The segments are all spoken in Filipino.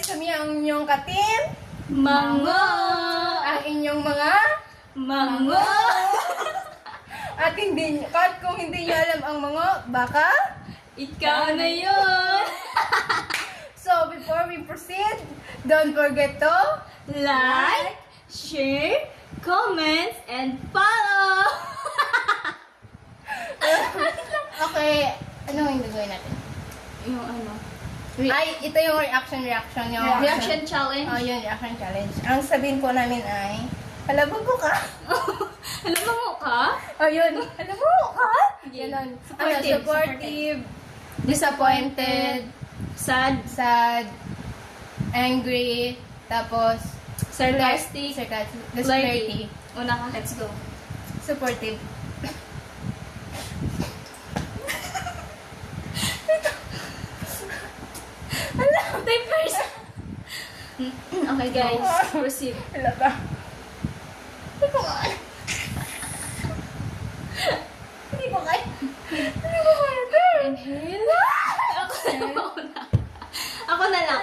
guys, kami ang inyong katim. Mango! Ang inyong mga Mango! at kung hindi nyo alam ang mga baka. Ikaw na yun! So before we proceed, don't forget to Like, share, comments, and follow! Okay, ano yung gagawin natin? Yung ano? Ay, ito yung reaction yung Reaction challenge? Oh, yun, reaction challenge. Ang sabihin po namin ay, halabog ko ka. Alam mo ka? Oh, yun. Halabog ko ka. Ganon. Supportive, Supportive, disappointed, sad, angry, tapos Sarcastic. flirty. Una ka, let's go. Supportive. Take first! Okay guys, proceed. Wala ka. Hindi ko kaya. Hindi ko kaya. Hindi ko kaya. Inhale. Ako na lang.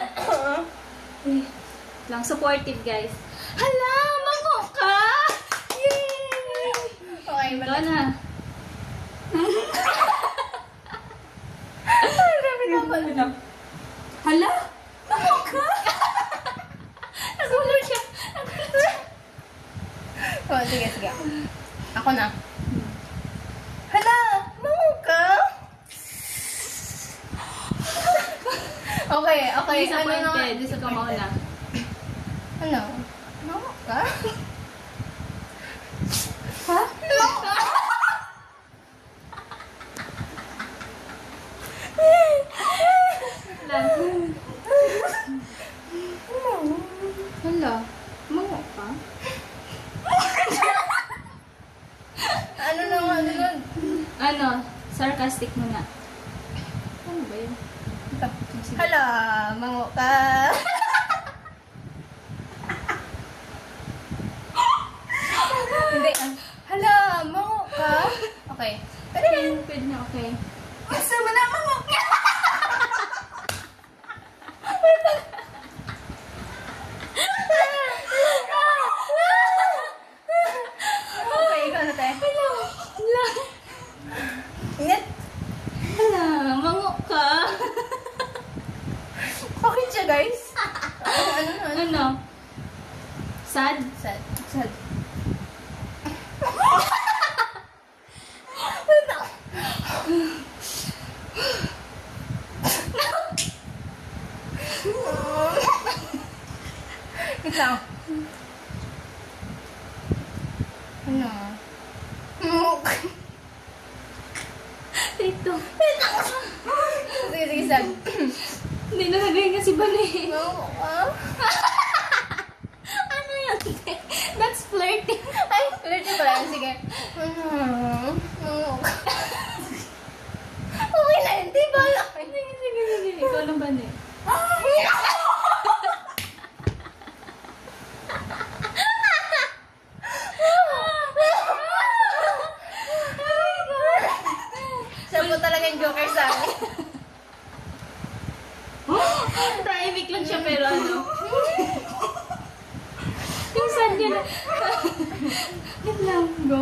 Wait lang, supportive guys. Hala, mango ka! Yay! Okay, Ikaw na. Hala, mango ka! Nagulo siya. Oh, sige. Ako na. Hala, mango ka? Okay. Disappointed. Ikaw mauna. Ano? Mango ka? Ha? Hala, mango ka? Ano naman? Ano, sarcastic mo na. Ano ba yun? Hala, mango ka? Hindi. Hala, mango ka? Okay. Pwede na, okay. Gusto mo na mango ka? Okay, ikaw na tayo. Hala, Ingat. hala, mango ka? Okay siya, guys. Ano? Ano? Sad? Sad. Wait lang. Ano? Ito. Sige, sad. Hindi nalagay nga si Bane. Ano yun? That's flirting. Ay, flirty pala. Sige. Okay na, hindi ba? Sige. Ikaw lang Bane. Siya po talaga yung joker sa akin. Tahimik lang siya pero ano. Yung sad niya na. Wait lang. Go.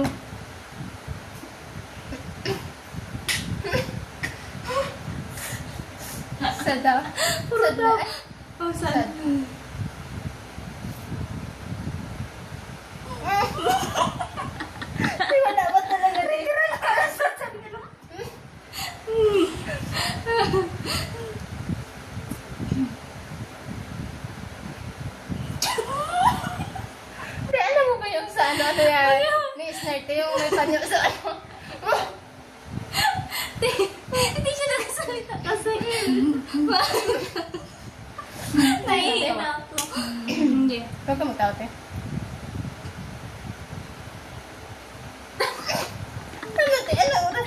Sad daw. Sad na. Oh, sad. Di ba dapat talaga rin? Sabi ka lang. Hindi, alam mo ba yung sa ano yan? Ni Snarte yung may panyo sa ano? Hindi siya nakasalita kasi. Naiiyak na ako. Hindi. Huwag ka magtaot eh. Ano te? Ano?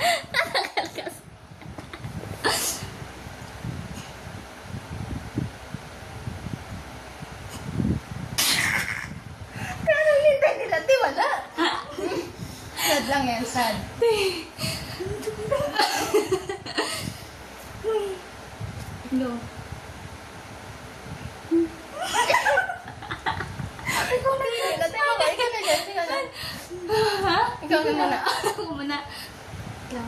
Pero hindi nila, di wala. Sad lang yan, sad. No. Ikaw na muna. Ako muna. Ikaw.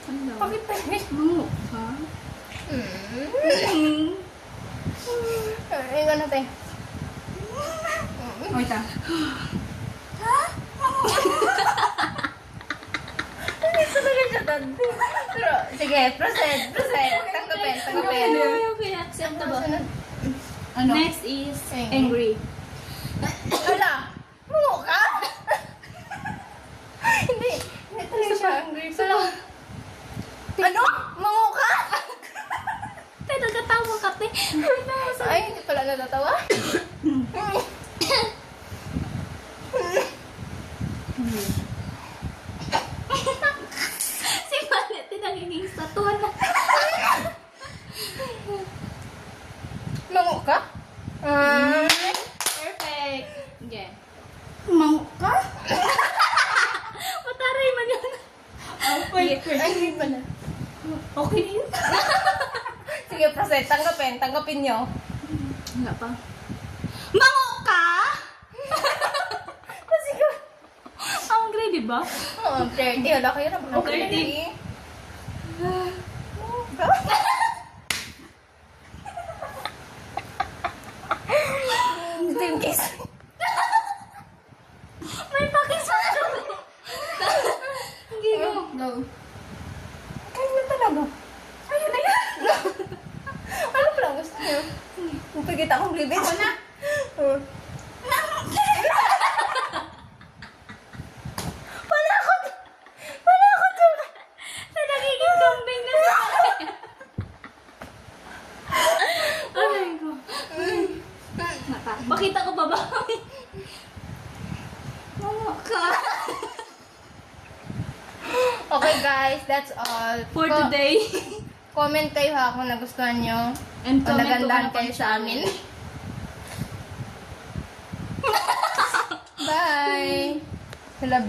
Ano daw? Bakit pa rin? Mango ka? Ikaw na tayo. Wait ah. Hindi talaga siya dad. Pero, sige, proceed. Tanggapin. Okay, accept na ba? Ano? Next is Angry. angry. Wala! Mungo ka? Hindi talaga siya angry. Pero, ano? Mungo ka? Tay, nagkatawa ka, te. Ay, hindi pala natatawa. Si Manet, nagiging statuan na. Mungo ka? Perfect. Okay. Mungo ka? Mataray man yun. Ay, hindi pala. Okay na yun. Sige, proceed. Tanggapin nyo. Wala pa. Mango ka? Kasi ka. Ang grade, di ba? Oo, 30. Wala kayo na. Okay, 30. Mungo ka? Team kiss. May pakisado. Hindi mo. Go. Kayo na talaga. Ayun na yan. Ano pala gusto niyo? Pagkita akong blibit. Ako na. Wala ako to. Sa nagiging kambing na sa akin. Aray ko. Mata. Bakita ko ba ba? Mango ka. Okay guys, that's all. For today. Comment kayo ha kung nagustuhan nyo. And O comment nagandahan kung ano kayo pang sa amin. Bye! I love you.